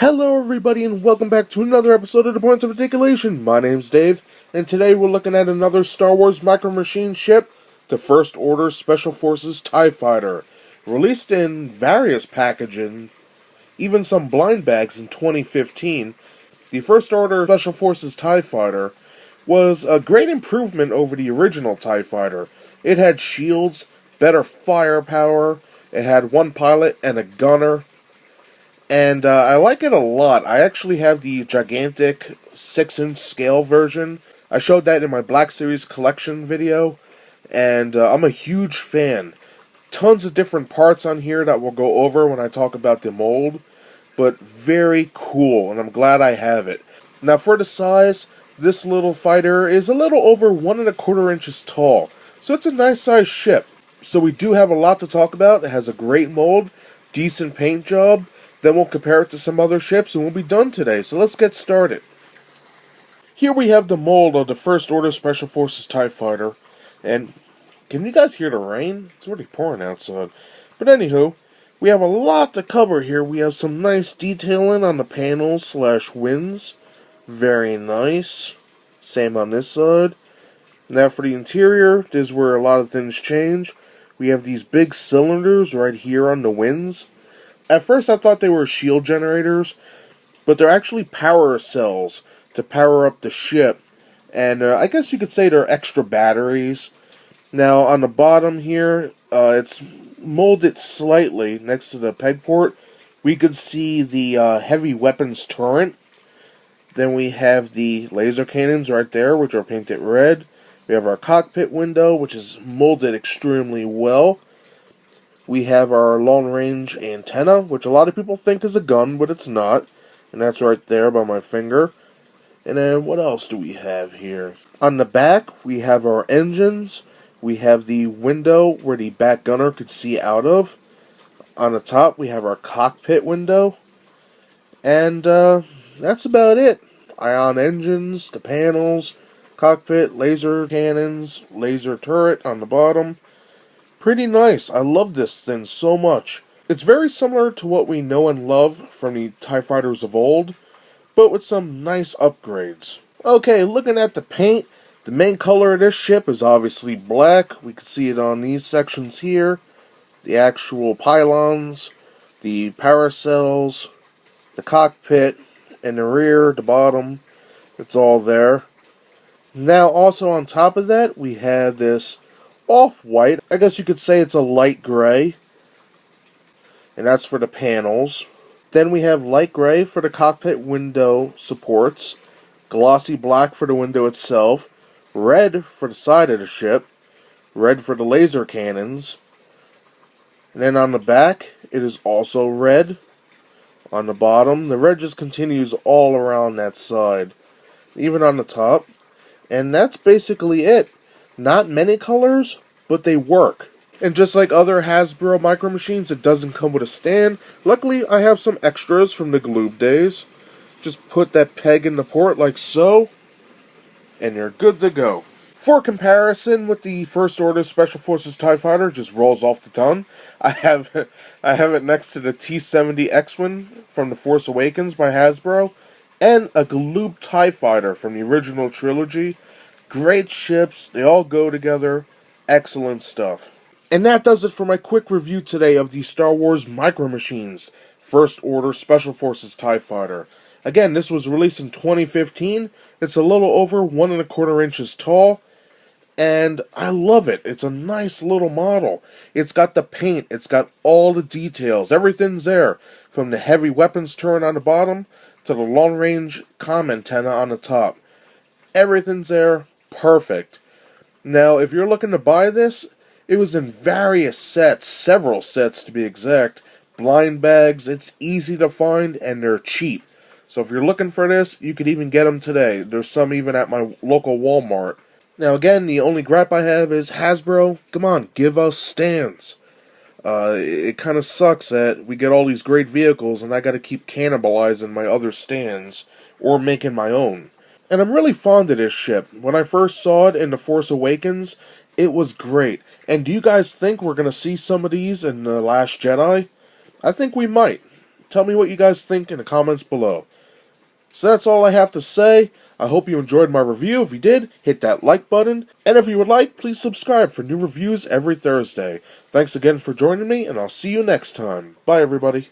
Hello everybody and welcome back to another episode of The Points of Articulation. My name's Dave, and today we're looking at another Star Wars Micro Machine ship, the First Order Special Forces TIE Fighter. Released in various packaging, even some blind bags in 2015, the First Order Special Forces TIE Fighter was a great improvement over the original TIE Fighter. It had shields, better firepower, it had one pilot and a gunner, and I like it a lot. I actually have the gigantic 6-inch scale version. I showed that in my Black Series collection video, and I'm a huge fan. Tons of different parts on here that we'll go over when I talk about the mold, but very cool, and I'm glad I have it. Now for the size, this little fighter is a little over 1¼ inches tall, so it's a nice size ship. So we do have a lot to talk about. It has a great mold, decent paint job. Then we'll compare it to some other ships and we'll be done today, so let's get started. Here we have the mold of the First Order Special Forces TIE Fighter, and can you guys hear the rain? It's already pouring outside. But anywho, we have a lot to cover here. We have some nice detailing on the panels / wings. Very nice. Same on this side. Now for the interior, this is where a lot of things change. We have these big cylinders right here on the wings. At first I thought they were shield generators, but they're actually power cells to power up the ship. And I guess you could say they're extra batteries. Now on the bottom here, it's molded slightly next to the peg port. We could see the heavy weapons turret. Then we have the laser cannons right there, which are painted red. We have our cockpit window, which is molded extremely well. We have our long-range antenna, which a lot of people think is a gun, but it's not. And that's right there by my finger. And then what else do we have here? On the back, we have our engines. We have the window where the back gunner could see out of. On the top, we have our cockpit window. And that's about it. Ion engines, the panels, cockpit, laser cannons, laser turret on the bottom. Pretty nice. I love this thing so much. It's very similar to what we know and love from the TIE Fighters of old, but with some nice upgrades. Okay, looking at the paint, the main color of this ship is obviously black. We can see it on these sections here. The actual pylons, the power cells, the cockpit, and the rear, the bottom. It's all there. Now also on top of that, we have this off-white. I guess you could say it's a light gray. And that's for the panels. Then we have light gray for the cockpit window supports. Glossy black for the window itself. Red for the side of the ship. Red for the laser cannons. And then on the back, it is also red. On the bottom, the red just continues all around that side. Even on the top. And that's basically it. Not many colors, but they work. And just like other Hasbro Micro Machines, it doesn't come with a stand. Luckily, I have some extras from the Gloob days. Just put that peg in the port like so, and you're good to go. For comparison with the First Order Special Forces TIE Fighter, just rolls off the tongue. I have it next to the T-70 X-Wing from The Force Awakens by Hasbro, and a Gloob TIE Fighter from the original trilogy. Great ships, they all go together, excellent stuff. And that does it for my quick review today of the Star Wars Micro Machines First Order Special Forces TIE Fighter. Again, this was released in 2015, it's a little over 1¼ inches tall, and I love it. It's a nice little model. It's got the paint, it's got all the details, everything's there, from the heavy weapons turret on the bottom to the long-range comm antenna on the top. Everything's there. Perfect. Now, if you're looking to buy this, it was in various sets, several sets to be exact, blind bags. It's easy to find and they're cheap. So if you're looking for this, you could even get them today. There's some even at my local Walmart. Now again, the only gripe I have is Hasbro, come on, give us stands. It kind of sucks that we get all these great vehicles and I gotta keep cannibalizing my other stands or making my own. And I'm really fond of this ship. When I first saw it in The Force Awakens, it was great. And do you guys think we're going to see some of these in The Last Jedi? I think we might. Tell me what you guys think in the comments below. So that's all I have to say. I hope you enjoyed my review. If you did, hit that like button. And if you would like, please subscribe for new reviews every Thursday. Thanks again for joining me, and I'll see you next time. Bye, everybody.